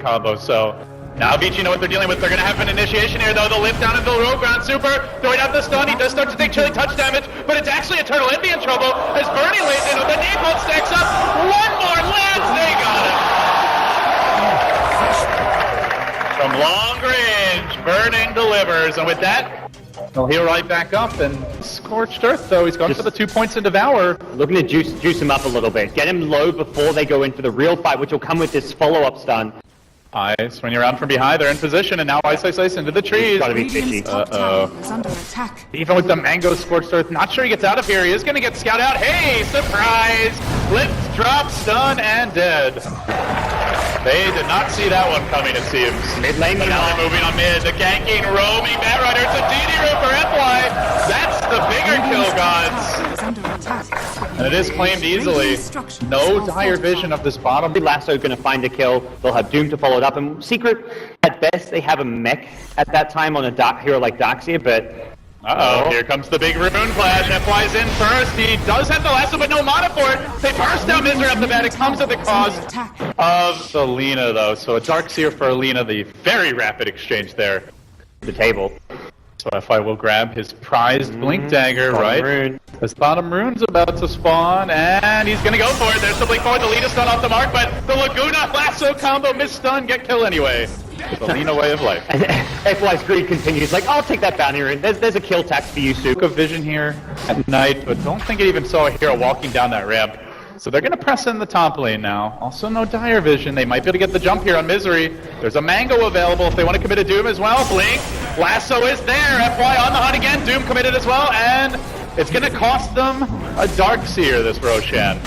combo, so now Vici know what they're dealing with. They're going to have an initiation here, though. They'll lift down into the road ground. Super throwing out the stun. He does start to take chilling touch damage, but it's actually Eternal Envy in trouble as Bernie lays in with the napalm stacks up. One more lands. They got it. From long range, Burning delivers, and with that, he'll heal right back up, and Scorched Earth, though, he's gone for the 2 points in Devour. Looking to juice him up a little bit. Get him low before they go into the real fight, which will come with this follow-up stun. Ice, swinging around from behind, they're in position, and now Ice into the trees. Gotta be fishy. Even with the Mango Scorched Earth, not sure he gets out of here. He is gonna get scouted out. Hey, surprise! Lift, drop, stun, and dead. They did not see that one coming, it seems. Mid lane now they're moving on mid. The ganking, roaming Batrider. It's a DD room for FY. That's the bigger kill, gods. And it is claimed easily. No dire vision of this bottom. Lasso gonna find a kill. They'll have Doom to follow it up. And Secret, at best, they have a mech at that time on a dark hero like Darkseer, but... Here comes the big Rune Flash. FY's in first. He does have the lasso, but no mana for it. They burst down Misery off the bat. It comes at the cost of the Lina, though. So a Darkseer for Lina, the very rapid exchange there. The table. So FY will grab his prized Blink Dagger, right? Rune. This bottom Rune's about to spawn, and he's gonna go for it. There's the Blink forward, the Lina stun off the mark, but the Laguna lasso combo, miss stun, get kill anyway. The Lina way of life. FY's greed continues, like, I'll take that bounty rune. There's a kill tax for you, Sue. Of vision here at night, but don't think it even saw a hero walking down that ramp. So they're going to press in the top lane now. Also no dire vision. They might be able to get the jump here on Misery. There's a Mango available if they want to commit a Doom as well. Blink, lasso is there. FY on the hunt again. Doom committed as well, and it's going to cost them a Darkseer, this Roshan.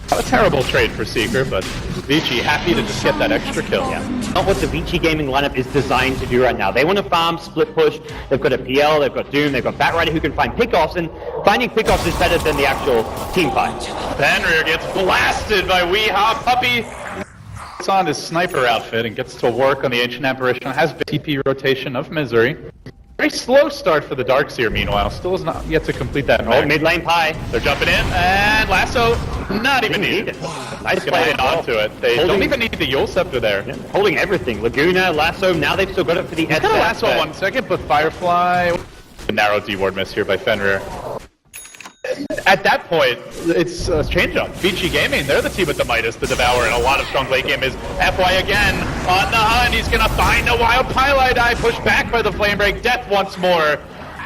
Not a terrible trade for Seeker, but Vici happy to just get that extra kill. Yeah. Not what the Vici gaming lineup is designed to do right now. They want to farm, split push. They've got a PL, they've got Doom, they've got Batrider who can find pickoffs, and finding pickoffs is better than the actual team fight. Fenrir gets blasted by Weehaw. Puppy puts on his sniper outfit and gets to work on the Ancient Apparition. Has TP rotation of Misery. Very slow start for the Darkseer, meanwhile. Still is not yet to complete that. Oh, mid lane pie. They're jumping in, and lasso, not even needed. Nice play play onto it. They don't even need the Yule Scepter there. Yeah, holding everything. Laguna, lasso, now they've still got it for the SS. Lasso 1 second, but Firefly. A narrow D-ward miss here by Fenrir. At that point, it's a change-up. Vici Gaming, they're the team with the Midas, the Devour, and a lot of strong late game is FY again on the hunt. He's going to find a wild Pylite Eye, pushed back by the Flame Break. Death once more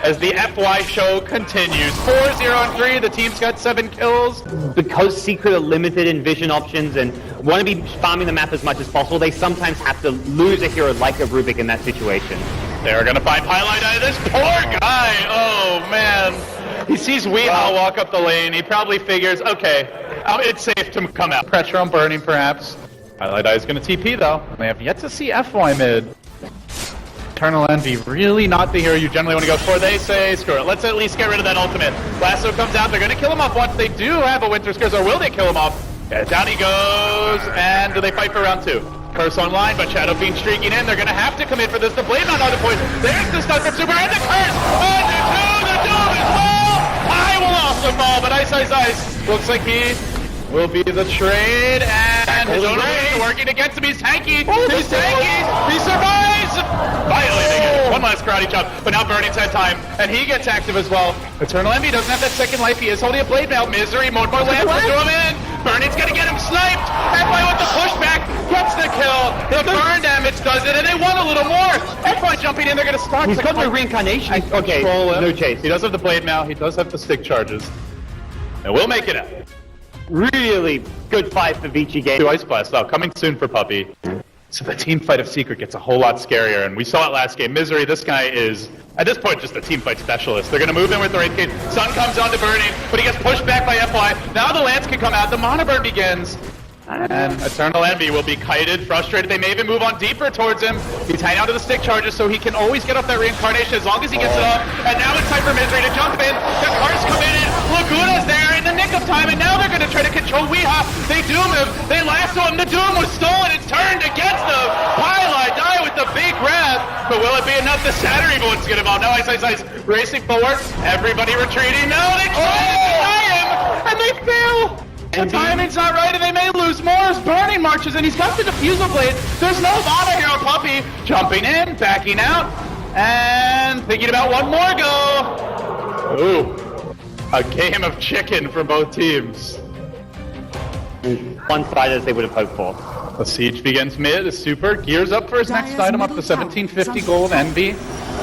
as the FY show continues. 4-0-3, the team's got 7 kills. Because Secret are limited in vision options and want to be farming the map as much as possible, they sometimes have to lose a hero like a Rubik in that situation. They're going to find Pylite Eye. This poor guy, oh man. He sees Weehaw walk up the lane. He probably figures, okay, it's safe to come out. Pressure on Burning, perhaps. Pylite Eye is going to TP, though. They have yet to see FY mid. Eternal Envy, really not the hero you generally want to go for. They say, screw it, let's at least get rid of that ultimate. Lasso comes out. They're going to kill him off once. They do have a Winter Scourge, or will they kill him off? Yeah, down he goes, and do they fight for round 2? Curse online, but Shadow Fiend streaking in. They're going to have to commit for this. The Blade on other point. There's the stun from Super, and the Curse! On the Doom as well! I will also fall, but Ice. Looks like he will be the trade, and his own way working against him. He's tanky. He's tanky. He survives. Finally, they get it. One last karate chop, but now Burning's had time, and he gets active as well. Eternal Envy doesn't have that second life. He is holding a blade now. Misery, more lamps to throw him in. Burning's gonna get him sniped. FY with the pushback gets the kill. The burn damage does it, and they want a little more. FY jumping in. They're gonna start. He's got the reincarnation. Okay, no chase. He does have the blade now. He does have the stick charges. And we'll make it out. Really good fight for Vici Game. 2 Ice Blast, though, coming soon for Puppy. So the team fight of Secret gets a whole lot scarier, and we saw it last game. Misery, this guy is, at this point, just a team fight specialist. They're going to move in with the Wraith King. Sun comes on to Burning, but he gets pushed back by FY. Now the Lance can come out. The Mana Burn begins. And Eternal Envy will be kited, frustrated. They may even move on deeper towards him. He's hanging on to the stick charges so he can always get off that reincarnation as long as he gets it up. And now it's time for Misery to jump in. The Curse committed. Laguna's there in the nick of time, and now they're going to try to control Weehaw. They doom him. They lasso him. The doom was stolen. It's turned against them. Pylite die with the big wrath. But will it be enough? The Saturn Evil wants to get involved. Now Ice racing forward. Everybody retreating. No, they try to deny him, and they fail. The timing's not right and they may lose more as Burning marches and he's got the defusal blade. There's no mana here on Puppey. Jumping in, backing out, and thinking about one more go. Ooh, a game of chicken for both teams. One side as they would have hoped for. The siege begins mid, the super gears up for his next item up to 1750 gold Envy.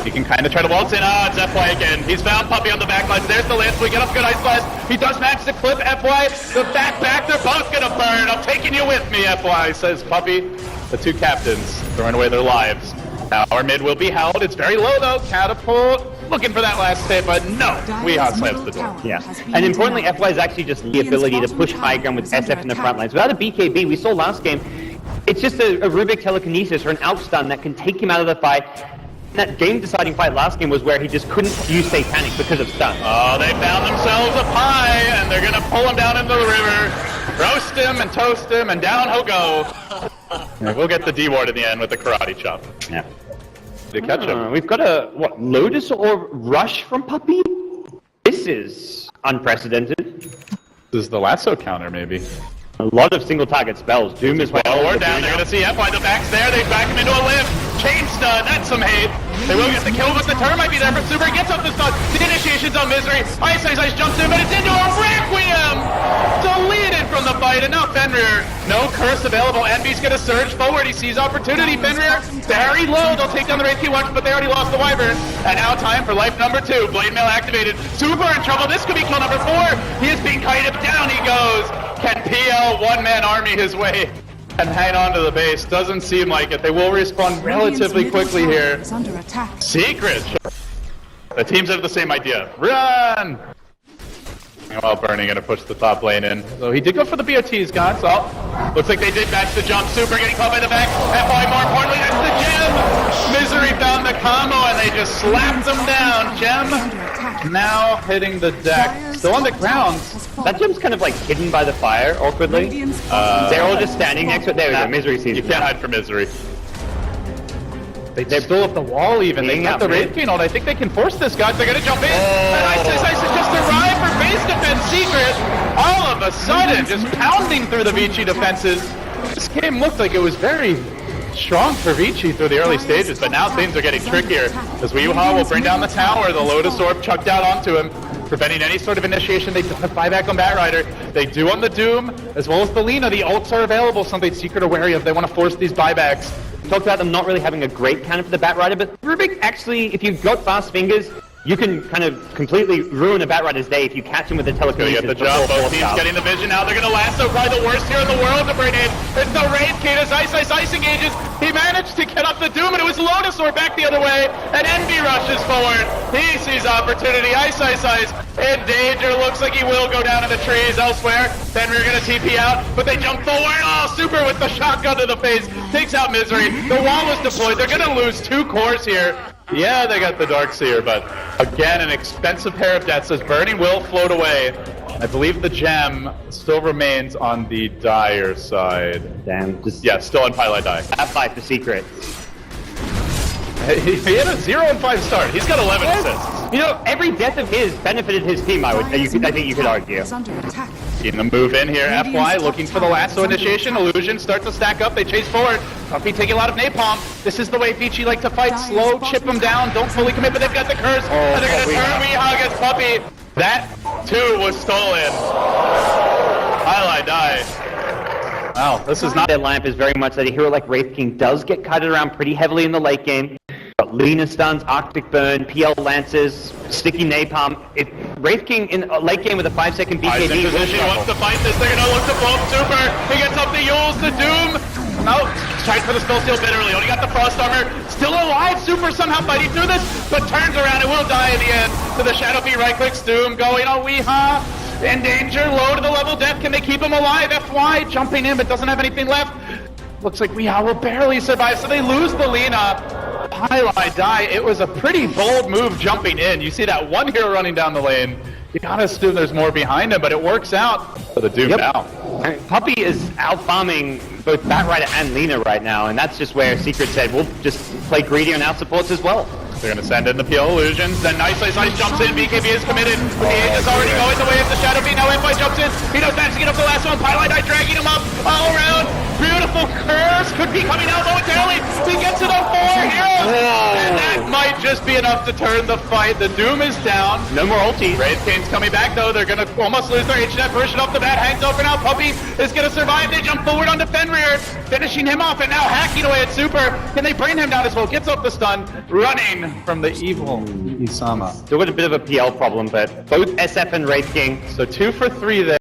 He can kind of try to waltz in. It's FY again. He's found Puppey on the back line. There's the lance. We get up good ice blast. He does manage to clip FY. The back, they're both gonna burn. I'm taking you with me, FY, says Puppey. The two captains throwing away their lives. Now our mid will be held. It's very low though. Catapult looking for that last hit, but no. Weehaw slams the door. Yeah. And importantly, FY is actually just the ability to push high ground with SF in the front lines. Without a BKB, we saw last game, it's just a Rubik telekinesis or an outstun that can take him out of the fight. That game-deciding fight last game was where he just couldn't use Satanic because of stun. Oh, they found themselves a pie, and they're gonna pull him down into the river, roast him and toast him, and down he'll go. And we'll get the D-ward in the end with the karate chop. Yeah. They catch him. We've got a, Lotus or Rush from Puppey? This is unprecedented. This is the lasso counter, maybe. A lot of single-target spells. Doom as well. We're down. They're gonna see FY. The back's there. They back him into a lift. Chain stun. That's some hate. They will get the kill, but the turn might be there for Super. He gets up the stun. The initiation's on Misery. Ice jumps in, but it's into a Requiem! Deleted from the fight, and now Fenrir. No curse available. Envy's gonna surge forward. He sees opportunity. Fenrir very low. They'll take down the Wraith Q1, but they already lost the Wyvern. And now time for life number 2. Blade Mail activated. Super in trouble. This could be kill number 4. He is being kited. Down he goes. Can PL one-man army his way and hang on to the base? Doesn't seem like it. They will respawn relatively quickly here. Secret. The teams have the same idea. Run! While Burning gonna push the top lane in. So he did go for the BOTs, guys. So looks like they did match the jump. Super getting caught by the back. FY more importantly, that's the gem. Misery found the combo and they just slapped them down. Gem now hitting the deck. Still on the ground. That gem's kind of like hidden by the fire, awkwardly. They're all just standing next to it. There we go. Misery sees You can't hide from Misery. They're still up the wall even. They got the Wraith King on. I think they can force this, guys. They're gonna jump in. And Ice just arrived for base defense. Secret. All of a sudden, just pounding through the Vici defenses. This game looked like it was very strong for Vici through the early stages, but now things are getting trickier. As Weehaw will bring down the tower, the Lotus Orb chucked out onto him, preventing any sort of initiation. They have buyback on Batrider. They do on the Doom, as well as the Lina. The ults are available, something Secret are wary of. They want to force these buybacks. Talked about them not really having a great cannon for the Batrider, but Rubik actually, if you've got fast fingers, you can kind of completely ruin a Batrider's day if you catch him with a telekinesis. Get the jump. Both teams getting the vision now. They're going to lasso probably the worst here in the world to bring in. It's the Wraith King as Ice engages. He managed to get up the Doom, and it was Lotus Orb back the other way, and Envy rushes forward. He sees opportunity. Ice in danger. Looks like he will go down in the trees elsewhere. Then we're going to TP out, but they jump forward. Oh, Super with the shotgun to the face. Takes out Misery. The wall is deployed. They're going to lose 2 cores here. Yeah, they got the Darkseer, but again, an expensive pair of deaths as Burning will float away. I believe the gem still remains on the Dire side. Damn. Yeah, still on Pylite Die. F5 for Secret. He had a 0-5 start. He's got 11 assists. You know, every death of his benefited his team, I think you could argue. Seeing them move in here. FY looking for the lasso initiation. Illusions start to stack up. They chase forward. Puppey taking a lot of napalm. This is the way Vici like to fight. Slow, chip them down. Don't fully commit, but they've got the curse. And they're going to turn Weehaw against Puppey. That, too, was stolen. Highlight die. Wow, this is not... Their lineup is very much that a hero like Wraith King does get kited around pretty heavily in the late game. Got Lina stuns, Arctic Burn, PL Lances, Sticky Napalm. If Wraith King in a late game with a 5-second BKB... position, wants to fight this. They're going to look to both Super. He gets up the Yules, the Doom. No, tries for the spell steal bit early. Only got the Frost Armor. Still alive. Super somehow fighting through this, but turns around and will die in the end. To the Shadow P right-clicks Doom going on Weehaw. In danger, low to the level death. Can they keep him alive? FY jumping in, but doesn't have anything left. Looks like Weehaw will barely survive, so they lose the Lina. Highlight die. It was a pretty bold move jumping in. You see that one hero running down the lane. You gotta assume there's more behind him, but it works out for the Doom now. I mean, Puppey is out farming both Batrider and Lina right now, and that's just where Secret said, we'll just play greedy on our supports as well. They're gonna send in the PL illusions, then nice jumps in, BKB is committed. The Aegis already going the way of the Shadow Fiend, now F5 jumps in, he does manage to get up the last one, Pylite Eye dragging him up all around. Beautiful curse, could be coming out momentarily. He gets it on 4 heroes, and that might just be enough to turn the fight. The Doom is down. No more ulti. Wraith King's coming back though, they're gonna almost lose their HNF version off the bat, hangs over now, Puppey is gonna survive, they jump forward onto Fenrir, finishing him off, and now hacking away at Super. Can they bring him down as well? Gets off the stun, running from the evil Isama. Still got a bit of a PL problem, but both SF and Wraith King. So 2 for 3 there.